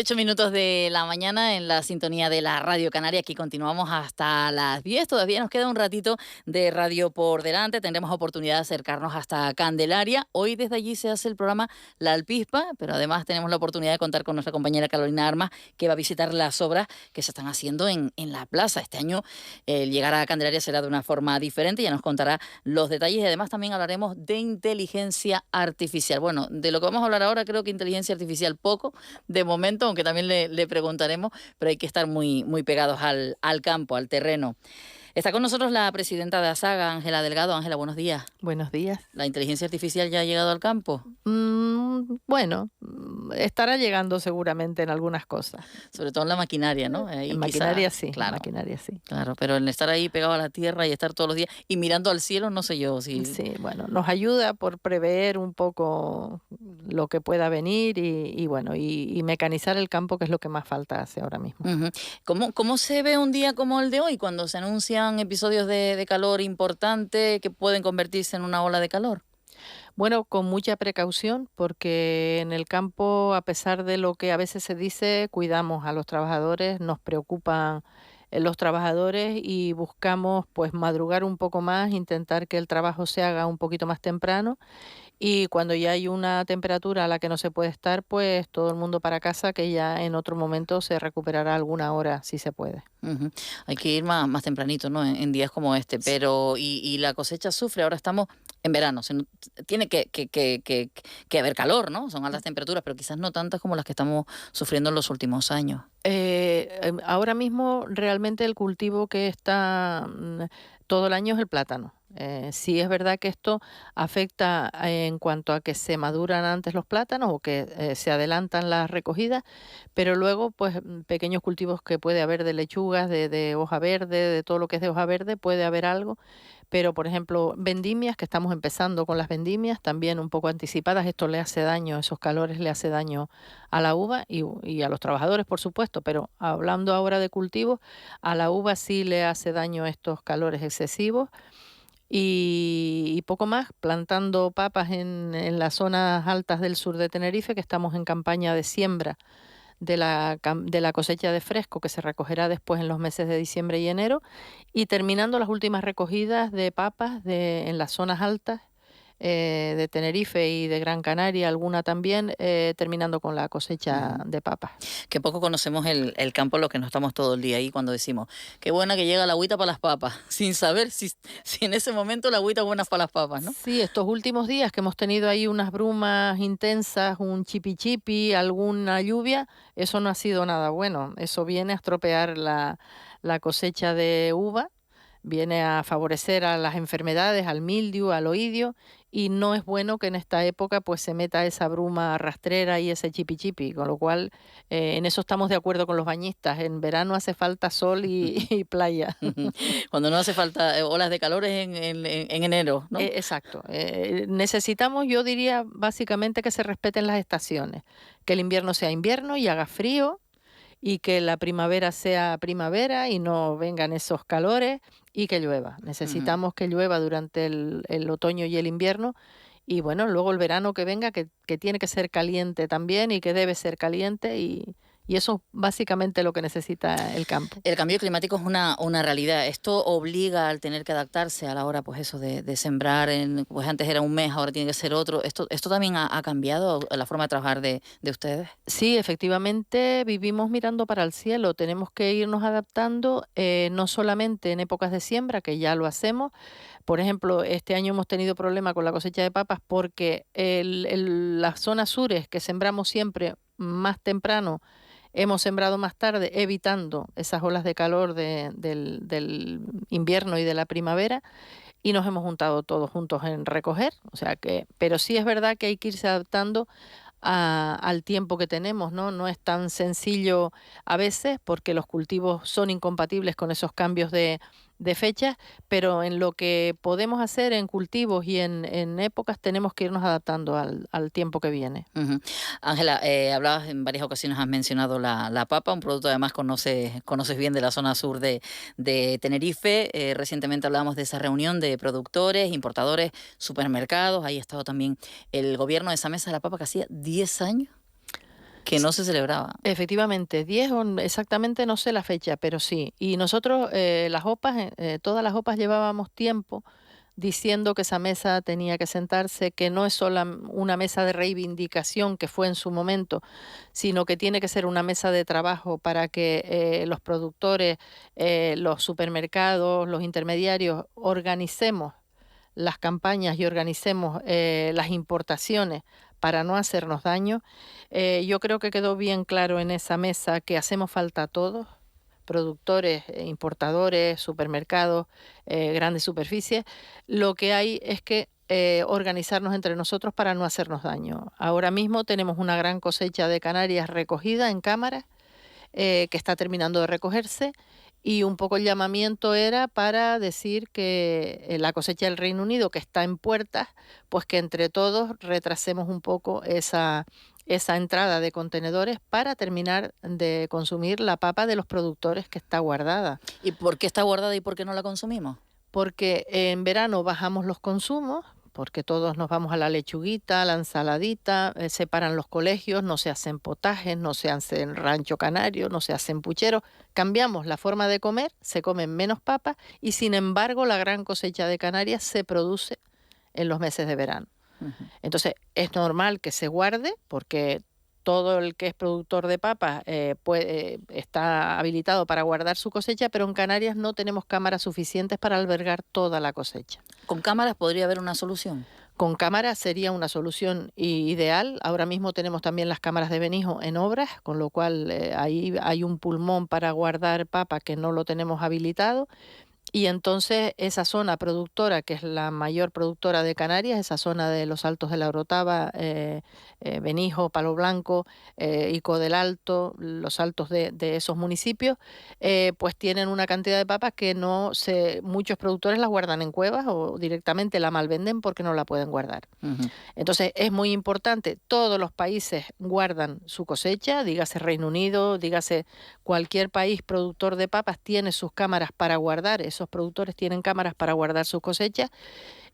8 minutos de la mañana en la sintonía de la Radio Canaria. Aquí continuamos hasta las 10. Todavía nos queda un ratito de radio por delante. Tendremos oportunidad de acercarnos hasta Candelaria. Hoy desde allí se hace el programa La Alpispa, pero además tenemos la oportunidad de contar con nuestra compañera Carolina Armas, que va a visitar las obras que se están haciendo en la plaza. Este año el llegar a Candelaria será de una forma diferente. Ya nos contará los detalles y además también hablaremos de inteligencia artificial. Bueno, de lo que vamos a hablar ahora creo que inteligencia artificial poco, de momento, aunque también le preguntaremos, pero hay que estar muy, muy pegados al campo, al terreno. Está con nosotros la presidenta de ASAGA, Ángela Delgado. Ángela, buenos días. Buenos días. ¿La inteligencia artificial ya ha llegado al campo? Bueno, estará llegando seguramente en algunas cosas. Sobre todo en la maquinaria, ¿no? Ahí En maquinaria sí, claro, en maquinaria sí. claro, pero en estar ahí pegado a la tierra y estar todos los días y mirando al cielo, no sé yo si... Sí, bueno, nos ayuda por prever un poco lo que pueda venir y mecanizar el campo, que es lo que más falta hace ahora mismo. Uh-huh. ¿Cómo se ve un día como el de hoy, cuando se anuncian episodios de calor importante que pueden convertirse en una ola de calor? Bueno, con mucha precaución, porque en el campo, a pesar de lo que a veces se dice, cuidamos a los trabajadores, nos preocupan los trabajadores y buscamos pues madrugar un poco más, intentar que el trabajo se haga un poquito más temprano y cuando ya hay una temperatura a la que no se puede estar, pues todo el mundo para casa, que ya en otro momento se recuperará alguna hora si se puede. Uh-huh. Hay que ir más tempranito, ¿no? En días como este, pero y la cosecha sufre. Ahora estamos en verano, tiene que haber calor, ¿no? Son altas temperaturas, pero quizás no tantas como las que estamos sufriendo en los últimos años. Ahora mismo realmente el cultivo que está todo el año es el plátano. Sí es verdad que esto afecta en cuanto a que se maduran antes los plátanos o que se adelantan las recogidas, pero luego pues pequeños cultivos que puede haber de lechugas, de hoja verde, de todo lo que es de hoja verde, puede haber algo. Pero, por ejemplo, vendimias, que estamos empezando con las vendimias, también un poco anticipadas, esto le hace daño, esos calores le hace daño a la uva y a los trabajadores, por supuesto, pero hablando ahora de cultivos, a la uva sí le hace daño estos calores excesivos y poco más, plantando papas en las zonas altas del sur de Tenerife, que estamos en campaña de siembra de la cosecha de fresco que se recogerá después en los meses de diciembre y enero, y terminando las últimas recogidas de papas en las zonas altas de Tenerife y de Gran Canaria, alguna también, terminando con la cosecha de papas. Que poco conocemos el campo, lo que no estamos todo el día ahí cuando decimos, qué buena que llega la agüita para las papas, sin saber si en ese momento la agüita es buena para las papas, ¿no? Sí, estos últimos días que hemos tenido ahí unas brumas intensas, un chipi chipi, alguna lluvia, eso no ha sido nada bueno. Eso viene a estropear la cosecha de uva, viene a favorecer a las enfermedades, al mildiu, al oidio, y no es bueno que en esta época pues se meta esa bruma rastrera y ese chipi chipi, con lo cual en eso estamos de acuerdo con los bañistas. En verano hace falta sol y playa. Cuando no hace falta olas de calor es en enero, ¿no? Exacto. Necesitamos, yo diría, básicamente que se respeten las estaciones, que el invierno sea invierno y haga frío, y que la primavera sea primavera y no vengan esos calores, y que llueva. Necesitamos que llueva durante el otoño y el invierno, y bueno, luego el verano que venga, que tiene que ser caliente también y que debe ser caliente, y eso es básicamente lo que necesita el campo. El cambio climático es una realidad. Esto obliga al tener que adaptarse a la hora, pues eso, de sembrar. Pues antes era un mes, ahora tiene que ser otro. ¿Esto también ha cambiado la forma de trabajar de ustedes? Sí, efectivamente vivimos mirando para el cielo. Tenemos que irnos adaptando, no solamente en épocas de siembra, que ya lo hacemos. Por ejemplo, este año hemos tenido problema con la cosecha de papas porque las zonas sures que sembramos siempre más temprano, hemos sembrado más tarde, evitando esas olas de calor del invierno y de la primavera, y nos hemos juntado todos juntos en recoger. O sea que, pero sí es verdad que hay que irse adaptando al tiempo que tenemos, ¿no? No es tan sencillo a veces porque los cultivos son incompatibles con esos cambios de fechas, pero en lo que podemos hacer en cultivos y en épocas tenemos que irnos adaptando al tiempo que viene. Uh-huh. Ángela, hablabas en varias ocasiones, has mencionado la papa, un producto además conoces bien de la zona sur de Tenerife. Recientemente hablábamos de esa reunión de productores, importadores, supermercados. Ahí ha estado también el gobierno de esa mesa de la papa que hacía 10 años que no se celebraba. Efectivamente, 10 o exactamente no sé la fecha, pero sí. Y nosotros las OPAs, todas las OPAs llevábamos tiempo diciendo que esa mesa tenía que sentarse, que no es solo una mesa de reivindicación que fue en su momento, sino que tiene que ser una mesa de trabajo para que los productores, los supermercados, los intermediarios organicemos las campañas y organicemos las importaciones para no hacernos daño. Yo creo que quedó bien claro en esa mesa que hacemos falta a todos, productores, importadores, supermercados, grandes superficies. Lo que hay es que organizarnos entre nosotros para no hacernos daño. Ahora mismo tenemos una gran cosecha de Canarias recogida en cámaras que está terminando de recogerse, y un poco el llamamiento era para decir que la cosecha del Reino Unido, que está en puertas, pues que entre todos retrasemos un poco esa entrada de contenedores para terminar de consumir la papa de los productores que está guardada. ¿Y por qué está guardada y por qué no la consumimos? Porque en verano bajamos los consumos, porque todos nos vamos a la lechuguita, a la ensaladita, se paran los colegios, no se hacen potajes, no se hacen rancho canario, no se hacen pucheros. Cambiamos la forma de comer, se comen menos papas y sin embargo la gran cosecha de Canarias se produce en los meses de verano. Entonces es normal que se guarde porque todo el que es productor de papas está habilitado para guardar su cosecha, pero en Canarias no tenemos cámaras suficientes para albergar toda la cosecha. ¿Con cámaras podría haber una solución? Con cámaras sería una solución ideal. Ahora mismo tenemos también las cámaras de Benijo en obras, con lo cual ahí hay un pulmón para guardar papa que no lo tenemos habilitado. Y entonces esa zona productora, que es la mayor productora de Canarias, esa zona de los Altos de la Orotava, Benijo, Palo Blanco, Ico del Alto, los altos de esos municipios, pues tienen una cantidad de papas que muchos productores las guardan en cuevas o directamente la malvenden porque no la pueden guardar. Entonces es muy importante, todos los países guardan su cosecha, dígase Reino Unido, dígase cualquier país productor de papas tiene sus cámaras para guardar, esos productores tienen cámaras para guardar sus cosechas.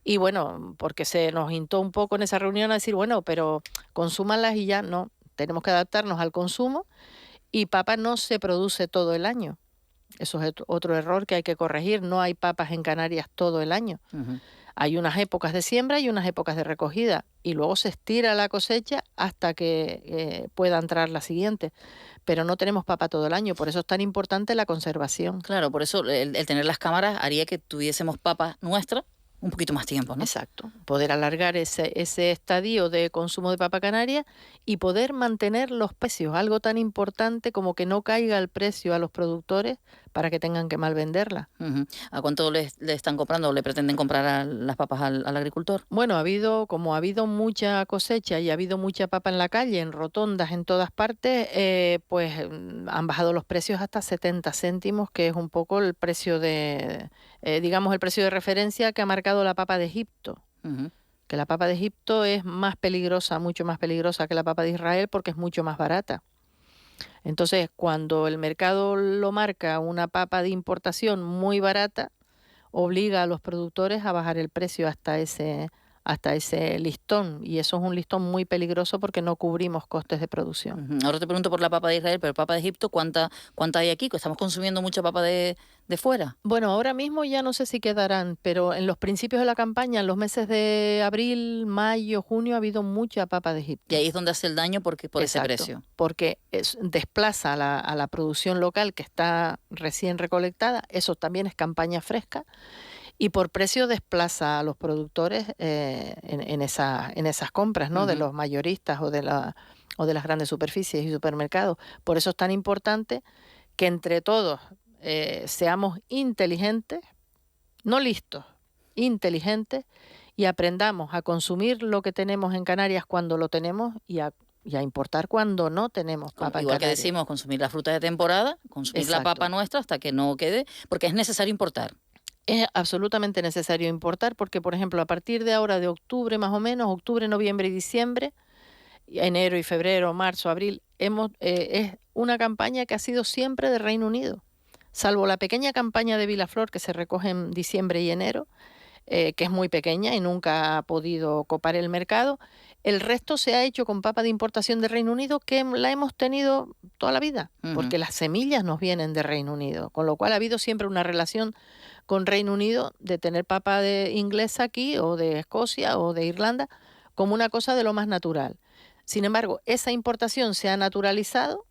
Y bueno, porque se nos hintó un poco en esa reunión a decir, bueno, pero consúmanlas y ya no, tenemos que adaptarnos al consumo, y papa no se produce todo el año. Eso es otro error que hay que corregir, no hay papas en Canarias todo el año. Hay unas épocas de siembra y unas épocas de recogida, y luego se estira la cosecha hasta que pueda entrar la siguiente. Pero no tenemos papa todo el año, por eso es tan importante la conservación. Claro, por eso el tener las cámaras haría que tuviésemos papas nuestras un poquito más tiempo, ¿no? Exacto, poder alargar ese estadio de consumo de papa canaria y poder mantener los precios, algo tan importante como que no caiga el precio a los productores para que tengan que mal venderla. ¿A cuánto le están comprando o le pretenden comprar las papas al agricultor? Bueno, como ha habido mucha cosecha y ha habido mucha papa en la calle, en rotondas, en todas partes, pues han bajado los precios hasta 70 céntimos, que es un poco el precio digamos, el precio de referencia que ha marcado la papa de Egipto. Que la papa de Egipto es más peligrosa, mucho más peligrosa que la papa de Israel porque es mucho más barata. Entonces, cuando el mercado lo marca una papa de importación muy barata, obliga a los productores a bajar el precio hasta ese listón, y eso es un listón muy peligroso porque no cubrimos costes de producción. Ahora te pregunto por la papa de Israel, pero papa de Egipto, ¿cuánta hay aquí? ¿Estamos consumiendo mucha papa de fuera? Bueno, ahora mismo ya no sé si quedarán, pero en los principios de la campaña, en los meses de abril, mayo, junio, ha habido mucha papa de Egipto. Y ahí es donde hace el daño por ese precio. Porque desplaza a la producción local que está recién recolectada, eso también es campaña fresca, y por precio desplaza a los productores en esas compras, ¿no? De los mayoristas o de las grandes superficies y supermercados. Por eso es tan importante que entre todos seamos inteligentes, no listos, inteligentes, y aprendamos a consumir lo que tenemos en Canarias cuando lo tenemos y a importar cuando no tenemos papa en Canarias. Igual que decimos, consumir la fruta de temporada, consumir la papa nuestra hasta que no quede, porque es necesario importar. Es absolutamente necesario importar porque, por ejemplo, a partir de ahora, de octubre más o menos, octubre, noviembre y diciembre, enero y febrero, marzo, abril, es una campaña que ha sido siempre de Reino Unido. Salvo la pequeña campaña de Vilaflor que se recoge en diciembre y enero, que es muy pequeña y nunca ha podido copar el mercado, El resto se ha hecho con papa de importación de Reino Unido, que la hemos tenido toda la vida, porque las semillas nos vienen de Reino Unido, con lo cual ha habido siempre una relación con Reino Unido de tener papa de inglesa aquí, o de Escocia, o de Irlanda, como una cosa de lo más natural. Sin embargo, esa importación se ha naturalizado,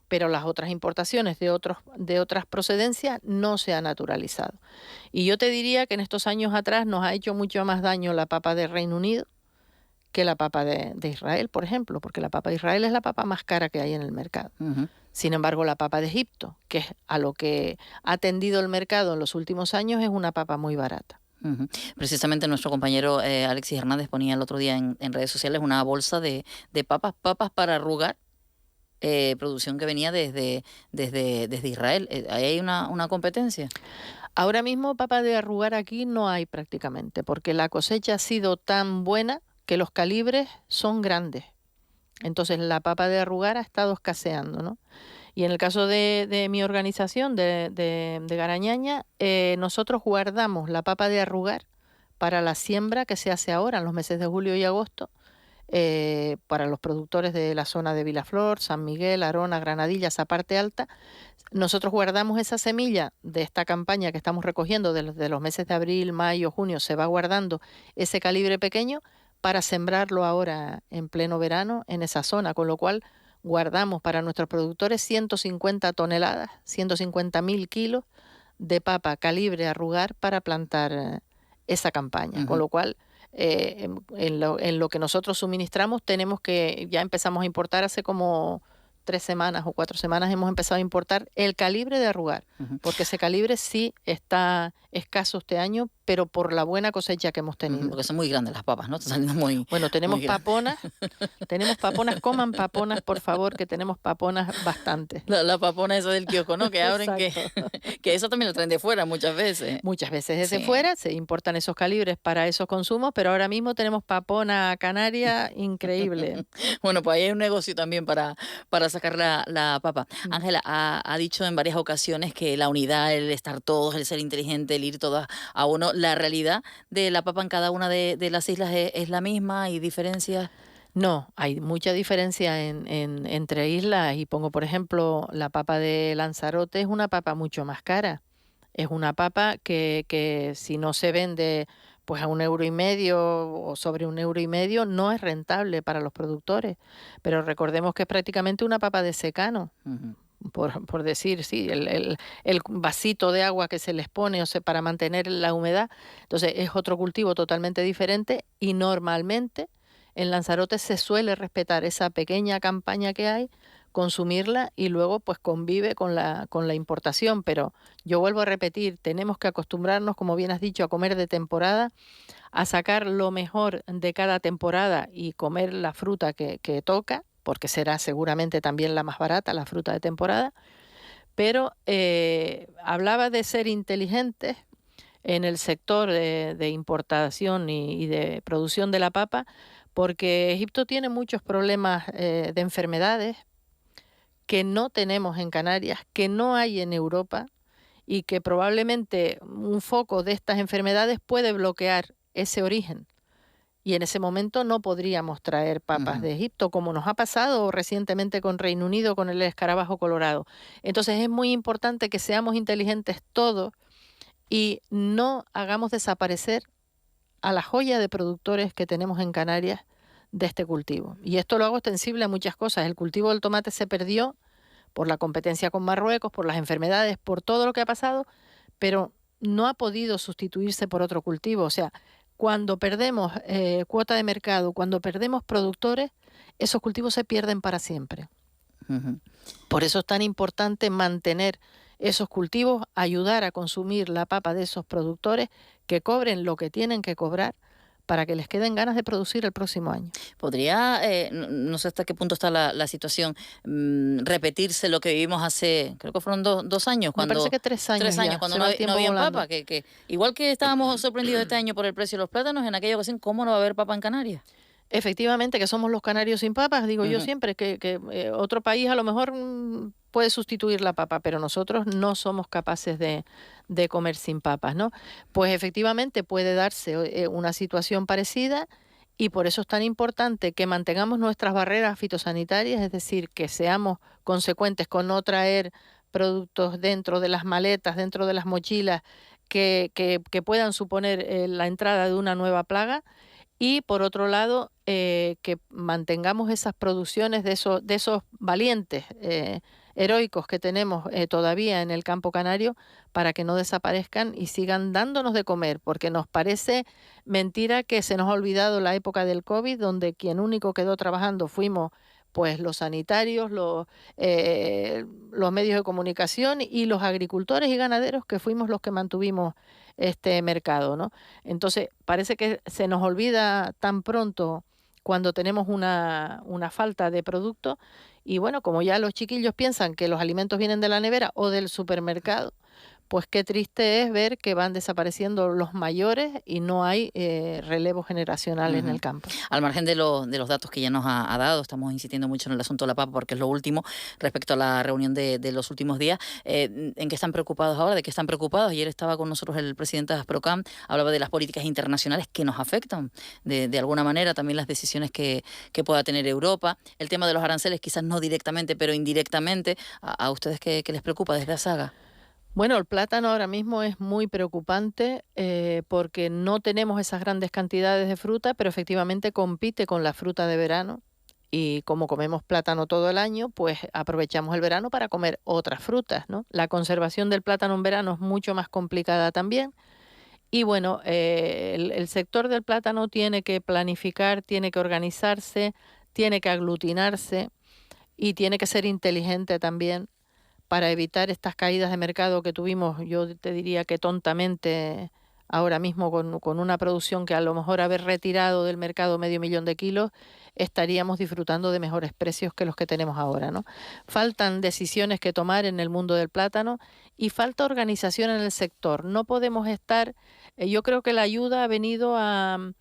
pero las otras importaciones de otras procedencias no se han naturalizado. Y yo te diría que en estos años atrás nos ha hecho mucho más daño la papa de Reino Unido que la papa de Israel, por ejemplo, porque la papa de Israel es la papa más cara que hay en el mercado. Sin embargo, la papa de Egipto, que es a lo que ha tendido el mercado en los últimos años, es una papa muy barata. Precisamente nuestro compañero Alexis Hernández ponía el otro día en redes sociales una bolsa de papas para arrugar, producción que venía desde Israel. ¿Ahí hay una competencia? Ahora mismo papa de arrugar aquí no hay prácticamente, porque la cosecha ha sido tan buena que los calibres son grandes. Entonces la papa de arrugar ha estado escaseando, ¿no? Y en el caso de mi organización, de Garañaña, nosotros guardamos la papa de arrugar para la siembra que se hace ahora, en los meses de julio y agosto, para los productores de la zona de Vilaflor, San Miguel, Arona, Granadilla, esa parte alta. Nosotros guardamos esa semilla de esta campaña que estamos recogiendo de los meses de abril, mayo, junio, se va guardando ese calibre pequeño para sembrarlo ahora en pleno verano en esa zona, con lo cual guardamos para nuestros productores 150 toneladas, 150.000 kilos de papa calibre arrugar para plantar esa campaña, con lo cual en lo que nosotros suministramos ya empezamos a importar hace como 3 semanas o 4 semanas hemos empezado a importar el calibre de arrugar, porque ese calibre sí está escaso este año, pero por la buena cosecha que hemos tenido. Porque son muy grandes las papas, ¿no? Están saliendo muy... Bueno, tenemos paponas, coman paponas, por favor, que tenemos paponas bastante. La papona esa del kiosco, ¿no? Que abren, que eso también lo traen de fuera muchas veces. Muchas veces desde fuera, se importan esos calibres para esos consumos, pero ahora mismo tenemos papona canaria increíble. Bueno, pues ahí hay un negocio también para sacar la papa. Ángela ha dicho en varias ocasiones que la unidad, el estar todos, el ser inteligente, el ir todas a uno, la realidad de la papa en cada una de las islas es la misma, ¿hay diferencias? No, hay mucha diferencia entre islas, y pongo por ejemplo la papa de Lanzarote, es una papa mucho más cara. Es una papa que si no se vende pues a 1,5 € o sobre 1,5 € no es rentable para los productores. Pero recordemos que es prácticamente una papa de secano. Por decir, sí, el vasito de agua que se les pone, o sea, para mantener la humedad. Entonces es otro cultivo totalmente diferente, y normalmente en Lanzarote se suele respetar esa pequeña campaña que hay, consumirla, y luego pues convive con la importación. Pero yo vuelvo a repetir, tenemos que acostumbrarnos, como bien has dicho, a comer de temporada, a sacar lo mejor de cada temporada y comer la fruta que toca, porque será seguramente también la más barata, la fruta de temporada. Pero hablaba de ser inteligentes en el sector de importación y de producción de la papa, porque Egipto tiene muchos problemas de enfermedades que no tenemos en Canarias, que no hay en Europa, y que probablemente un foco de estas enfermedades puede bloquear ese origen. Y en ese momento no podríamos traer papas de Egipto, como nos ha pasado recientemente con Reino Unido, con el escarabajo colorado. Entonces es muy importante que seamos inteligentes todos y no hagamos desaparecer a la joya de productores que tenemos en Canarias de este cultivo. Y esto lo hago extensible a muchas cosas. El cultivo del tomate se perdió por la competencia con Marruecos, por las enfermedades, por todo lo que ha pasado, pero no ha podido sustituirse por otro cultivo. O sea, cuando perdemos cuota de mercado, cuando perdemos productores, esos cultivos se pierden para siempre. Por eso es tan importante mantener esos cultivos, ayudar a consumir la papa de esos productores, que cobren lo que tienen que cobrar para que les queden ganas de producir el próximo año. ¿Podría, no sé hasta qué punto está la situación, repetirse lo que vivimos hace, creo que fueron 2 años? Me parece que 3 años. 3 años, cuando no había papa. Que igual que estábamos sorprendidos este año por el precio de los plátanos, en aquella ocasión, ¿cómo no va a haber papa en Canarias? Efectivamente, que somos los canarios sin papas, digo yo siempre, que otro país a lo mejor puede sustituir la papa, pero nosotros no somos capaces de comer sin papas, ¿no? Pues efectivamente puede darse una situación parecida, y por eso es tan importante que mantengamos nuestras barreras fitosanitarias, es decir, que seamos consecuentes con no traer productos dentro de las maletas, dentro de las mochilas, que puedan suponer la entrada de una nueva plaga. Y por otro lado, que mantengamos esas producciones de esos valientes heroicos que tenemos todavía en el campo canario para que no desaparezcan y sigan dándonos de comer, porque nos parece mentira que se nos ha olvidado la época del COVID, donde quien único quedó trabajando fuimos pues los sanitarios, los medios de comunicación y los agricultores y ganaderos, que fuimos los que mantuvimos este mercado, ¿no? Entonces, parece que se nos olvida tan pronto cuando tenemos una falta de producto y bueno, como ya los chiquillos piensan que los alimentos vienen de la nevera o del supermercado, pues qué triste es ver que van desapareciendo los mayores y no hay relevo generacional en el campo. Al margen de los datos que ya nos ha dado, estamos insistiendo mucho en el asunto de la papa porque es lo último respecto a la reunión de los últimos días. ¿En qué están preocupados ahora? ¿De qué están preocupados? Ayer estaba con nosotros el presidente de Asprocam, hablaba de las políticas internacionales que nos afectan de alguna manera, también las decisiones que pueda tener Europa. El tema de los aranceles, quizás no directamente, pero indirectamente. ¿A ustedes qué les preocupa desde ASAGA? Bueno, el plátano ahora mismo es muy preocupante porque no tenemos esas grandes cantidades de fruta, pero efectivamente compite con la fruta de verano. Y como comemos plátano todo el año, pues aprovechamos el verano para comer otras frutas, ¿no? La conservación del plátano en verano es mucho más complicada también. Y bueno, el sector del plátano tiene que planificar, tiene que organizarse, tiene que aglutinarse y tiene que ser inteligente también para evitar estas caídas de mercado que tuvimos, yo te diría que tontamente ahora mismo con una producción que a lo mejor haber retirado del mercado 500.000 de kilos, estaríamos disfrutando de mejores precios que los que tenemos ahora, ¿no? Faltan decisiones que tomar en el mundo del plátano y falta organización en el sector. No podemos estar, yo creo que la ayuda ha venido a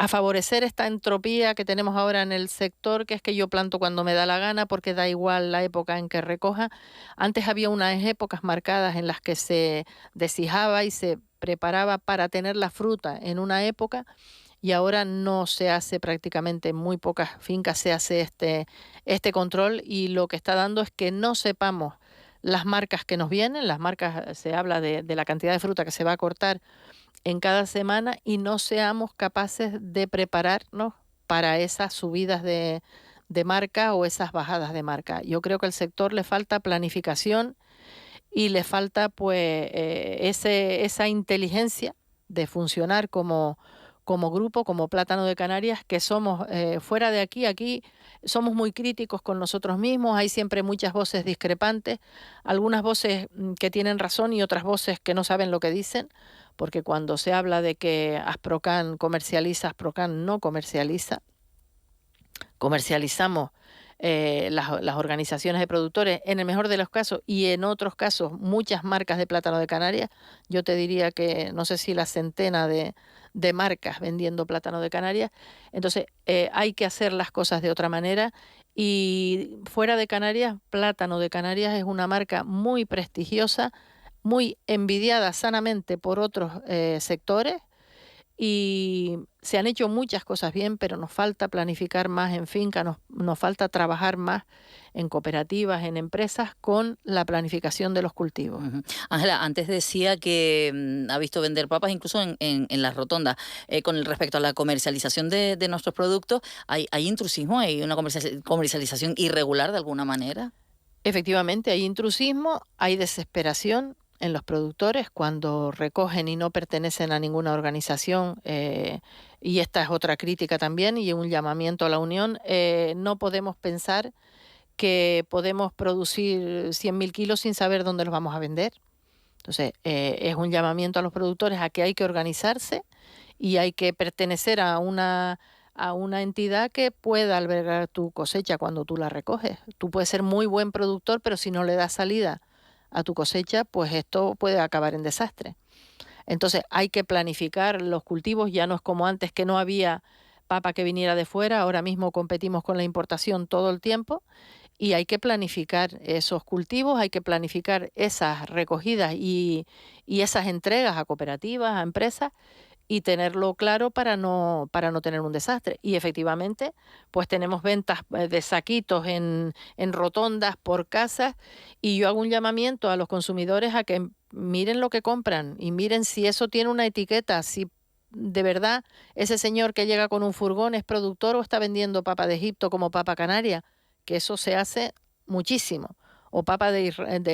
favorecer esta entropía que tenemos ahora en el sector, que es que yo planto cuando me da la gana porque da igual la época en que recoja. Antes había unas épocas marcadas en las que se deshijaba y se preparaba para tener la fruta en una época y ahora no se hace prácticamente, en muy pocas fincas se hace este control y lo que está dando es que no sepamos las marcas que nos vienen, las marcas, se habla de la cantidad de fruta que se va a cortar en cada semana y no seamos capaces de prepararnos para esas subidas de marca o esas bajadas de marca. Yo creo que al sector le falta planificación y le falta pues esa inteligencia de funcionar como grupo, como Plátano de Canarias, que somos fuera de aquí somos muy críticos con nosotros mismos, hay siempre muchas voces discrepantes, algunas voces que tienen razón y otras voces que no saben lo que dicen, porque cuando se habla de que Asprocan comercializa, Asprocan no comercializa, comercializamos las organizaciones de productores, en el mejor de los casos y en otros casos muchas marcas de plátano de Canarias. Yo te diría que no sé si la centena de marcas vendiendo plátano de Canarias. Entonces hay que hacer las cosas de otra manera y fuera de Canarias, Plátano de Canarias es una marca muy prestigiosa, muy envidiada sanamente por otros sectores y se han hecho muchas cosas bien, pero nos falta planificar más en finca, nos falta trabajar más en cooperativas, en empresas, con la planificación de los cultivos. Ángela, antes decía que ha visto vender papas incluso en las rotondas. Con el respecto a la comercialización de nuestros productos, ¿hay intrusismo? ¿Hay una comercialización irregular de alguna manera? Efectivamente, hay intrusismo, hay desesperación en los productores cuando recogen y no pertenecen a ninguna organización, y esta es otra crítica también y un llamamiento a la unión. No podemos pensar que podemos producir 100.000 kilos sin saber dónde los vamos a vender. Entonces, es un llamamiento a los productores a que hay que organizarse y hay que pertenecer a una entidad que pueda albergar tu cosecha cuando tú la recoges. Tú puedes ser muy buen productor, pero si no le das salida a tu cosecha, pues esto puede acabar en desastre. Entonces hay que planificar los cultivos, ya no es como antes que no había papa que viniera de fuera, ahora mismo competimos con la importación todo el tiempo y hay que planificar esos cultivos, hay que planificar esas recogidas y esas entregas a cooperativas, a empresas y tenerlo claro para no tener un desastre. Y efectivamente, pues tenemos ventas de saquitos en rotondas por casas, y yo hago un llamamiento a los consumidores a que miren lo que compran y miren si eso tiene una etiqueta, si de verdad ese señor que llega con un furgón es productor o está vendiendo papa de Egipto como papa canaria, que eso se hace muchísimo. O papa de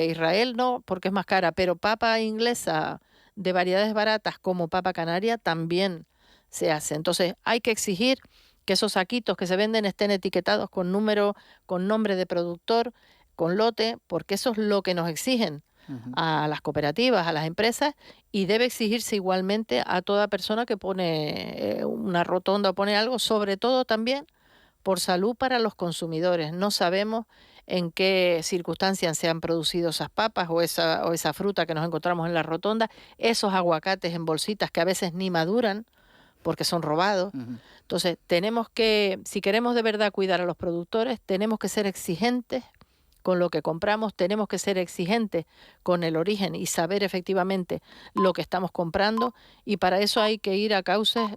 Israel no, porque es más cara, pero papa inglesa de variedades baratas como papa canaria también se hace. Entonces hay que exigir que esos saquitos que se venden estén etiquetados con número, con nombre de productor, con lote, porque eso es lo que nos exigen Ujú. a las cooperativas, a las empresas, y debe exigirse igualmente a toda persona que pone una rotonda o pone algo, sobre todo también por salud para los consumidores. No sabemos en qué circunstancias se han producido esas papas o esa fruta que nos encontramos en la rotonda, esos aguacates en bolsitas que a veces ni maduran porque son robados. Ujú. Entonces, tenemos que, si queremos de verdad cuidar a los productores, tenemos que ser exigentes con lo que compramos, tenemos que ser exigentes con el origen y saber efectivamente lo que estamos comprando, y para eso hay que ir a cauces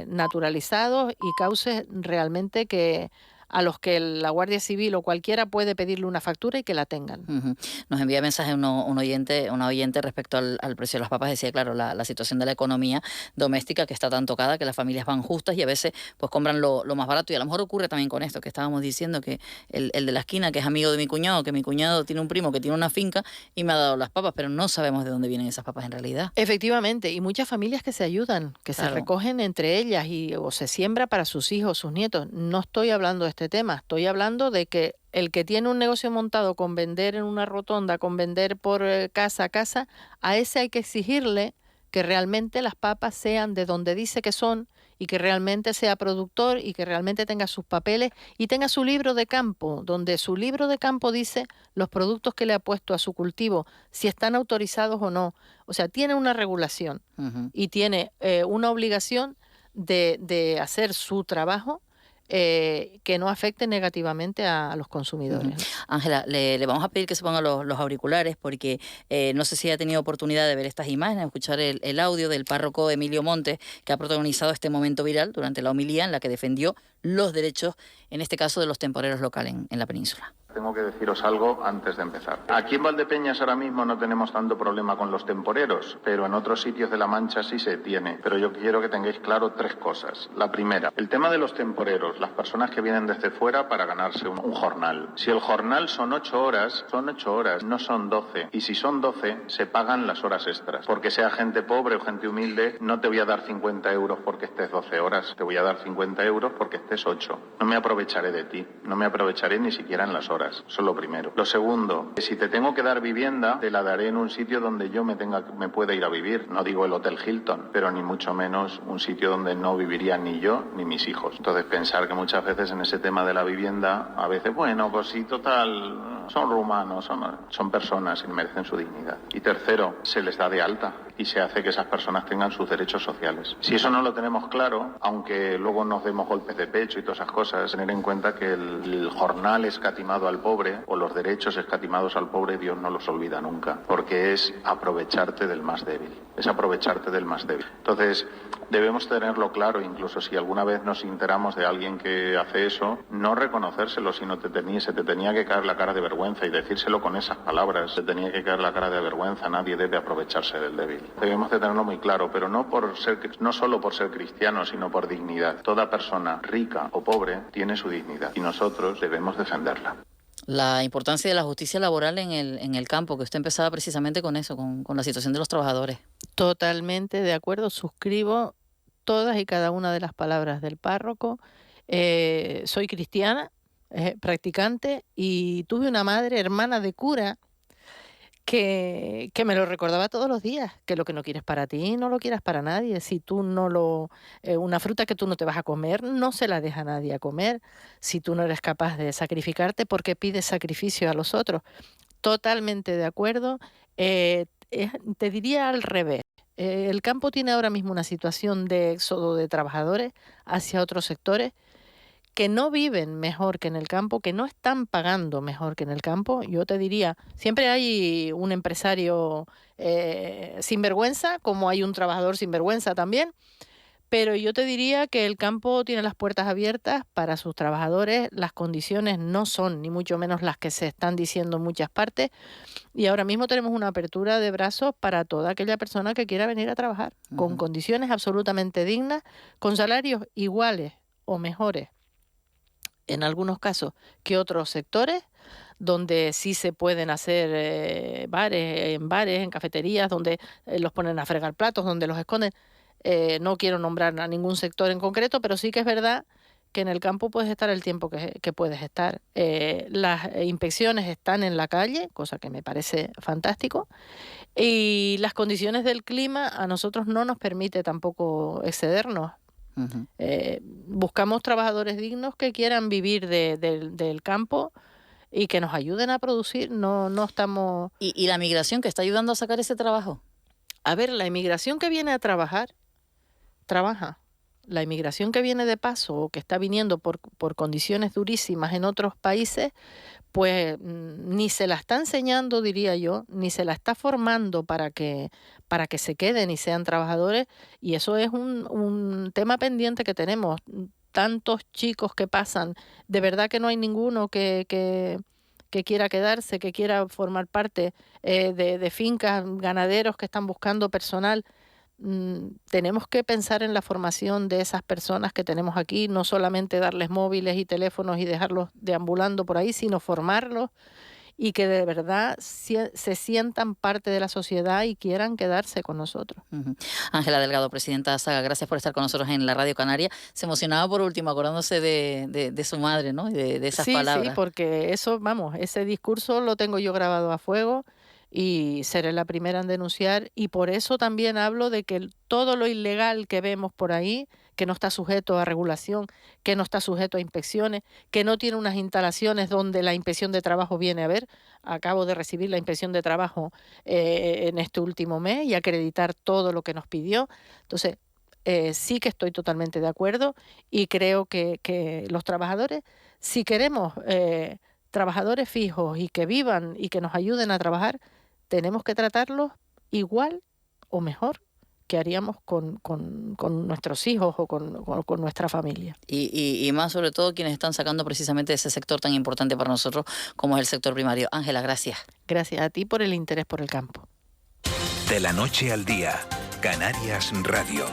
naturalizados y cauces realmente que a los que la Guardia Civil o cualquiera puede pedirle una factura y que la tengan. Ujú. Nos envía mensaje una oyente respecto al precio de las papas. Decía, claro, la situación de la economía doméstica que está tan tocada, que las familias van justas y a veces pues compran lo más barato. Y a lo mejor ocurre también con esto que estábamos diciendo, que el de la esquina, que es amigo de mi cuñado, que mi cuñado tiene un primo que tiene una finca y me ha dado las papas, pero no sabemos de dónde vienen esas papas en realidad. Efectivamente, y muchas familias que se ayudan, que se Claro. recogen entre ellas o se siembra para sus hijos, sus nietos. No estoy hablando de este tema, estoy hablando de que el que tiene un negocio montado con vender en una rotonda, con vender por casa a casa, a ese hay que exigirle que realmente las papas sean de donde dice que son, y que realmente sea productor y que realmente tenga sus papeles y tenga su libro de campo, donde su libro de campo dice los productos que le ha puesto a su cultivo, si están autorizados o no. O sea, tiene una regulación Ujú. y tiene una obligación de hacer su trabajo, que no afecte negativamente a los Ujú. consumidores, ¿no? Ángela, le vamos a pedir que se ponga los auriculares porque no sé si ha tenido oportunidad de ver estas imágenes, escuchar el audio del párroco Emilio Montes, que ha protagonizado este momento viral durante la homilía en la que defendió los derechos, en este caso de los temporeros locales en la península. Tengo que deciros algo antes de empezar. Aquí en Valdepeñas ahora mismo no tenemos tanto problema con los temporeros, pero en otros sitios de La Mancha sí se tiene. Pero yo quiero que tengáis claro tres cosas. La primera, el tema de los temporeros, las personas que vienen desde fuera para ganarse un jornal. Si el jornal son 8 horas, no son 12. Y si son 12, se pagan las horas extras. Porque sea gente pobre o gente humilde, no te voy a dar 50 euros porque estés 12 horas. Te voy a dar 50 euros porque estés 8. No me aprovecharé de ti. No me aprovecharé ni siquiera en las horas. Eso es lo primero. Lo segundo, si te tengo que dar vivienda, te la daré en un sitio donde yo me pueda ir a vivir. No digo el Hotel Hilton, pero ni mucho menos un sitio donde no viviría ni yo ni mis hijos. Entonces pensar que muchas veces en ese tema de la vivienda, a veces, bueno, pues sí, total, son rumanos, son personas y merecen su dignidad. Y tercero, se les da de alta y se hace que esas personas tengan sus derechos sociales. Si eso no lo tenemos claro, aunque luego nos demos golpes de pecho y todas esas cosas, tener en cuenta que el jornal escatimado al pobre o los derechos escatimados al pobre, Dios no los olvida nunca, porque es aprovecharte del más débil, es aprovecharte del más débil. Entonces, debemos tenerlo claro, incluso si alguna vez nos enteramos de alguien que hace eso, no reconocérselo, sino se te tenía que caer la cara de vergüenza y decírselo con esas palabras, se tenía que caer la cara de vergüenza, nadie debe aprovecharse del débil. Debemos de tenerlo muy claro, pero no solo por ser cristiano, sino por dignidad. Toda persona, rica o pobre, tiene su dignidad y nosotros debemos defenderla. La importancia de la justicia laboral en el campo, que usted empezaba precisamente con eso, con la situación de los trabajadores. Totalmente de acuerdo, suscribo todas y cada una de las palabras del párroco. Soy cristiana, practicante, y tuve una madre, hermana de cura, que me lo recordaba todos los días, que lo que no quieres para ti, no lo quieras para nadie. Si tú no una fruta que tú no te vas a comer, no se la deja a nadie a comer. Si tú no eres capaz de sacrificarte, ¿por qué pides sacrificio a los otros? Totalmente de acuerdo. Te diría al revés. El campo tiene ahora mismo una situación de éxodo de trabajadores hacia otros sectores que no viven mejor que en el campo, que no están pagando mejor que en el campo. Yo te diría, siempre hay un empresario sinvergüenza, como hay un trabajador sinvergüenza también, pero yo te diría que el campo tiene las puertas abiertas para sus trabajadores. Las condiciones no son ni mucho menos las que se están diciendo en muchas partes, y ahora mismo tenemos una apertura de brazos para toda aquella persona que quiera venir a trabajar con condiciones absolutamente dignas, con salarios iguales o mejores en algunos casos que otros sectores, donde sí se pueden hacer bares, en cafeterías, donde los ponen a fregar platos, donde los esconden. No quiero nombrar a ningún sector en concreto, pero sí que es verdad que en el campo puedes estar el tiempo que puedes estar. Las inspecciones están en la calle, cosa que me parece fantástico, y las condiciones del clima a nosotros no nos permite tampoco excedernos. Buscamos trabajadores dignos que quieran vivir del campo y que nos ayuden a producir. No estamos... ¿Y la migración que está ayudando a sacar ese trabajo? A ver, la inmigración que viene a trabajar, trabaja. La inmigración que viene de paso o que está viniendo por condiciones durísimas en otros países, pues ni se la está enseñando, diría yo, ni se la está formando para que se queden y sean trabajadores, y eso es un tema pendiente que tenemos. Tantos chicos que pasan, de verdad que no hay ninguno que quiera quedarse, que quiera formar parte de fincas, ganaderos que están buscando personal. Tenemos que pensar en la formación de esas personas que tenemos aquí, no solamente darles móviles y teléfonos y dejarlos deambulando por ahí, sino formarlos y que de verdad se sientan parte de la sociedad y quieran quedarse con nosotros. Ángela Delgado, presidenta de SAGA, gracias por estar con nosotros en la Radio Canaria. Se emocionaba por último, acordándose de su madre, ¿no? Y de esas palabras. Sí, porque eso, vamos, ese discurso lo tengo yo grabado a fuego y seré la primera en denunciar, y por eso también hablo de que todo lo ilegal que vemos por ahí, que no está sujeto a regulación, que no está sujeto a inspecciones, que no tiene unas instalaciones donde la inspección de trabajo viene a ver. Acabo de recibir la inspección de trabajo en este último mes y acreditar todo lo que nos pidió. Entonces, sí que estoy totalmente de acuerdo y creo que los trabajadores, si queremos trabajadores fijos y que vivan y que nos ayuden a trabajar, tenemos que tratarlos igual o mejor que haríamos con nuestros hijos o con nuestra familia. Y más sobre todo quienes están sacando precisamente ese sector tan importante para nosotros como es el sector primario. Ángela, gracias. Gracias a ti por el interés por el campo. De la noche al día, Canarias Radio.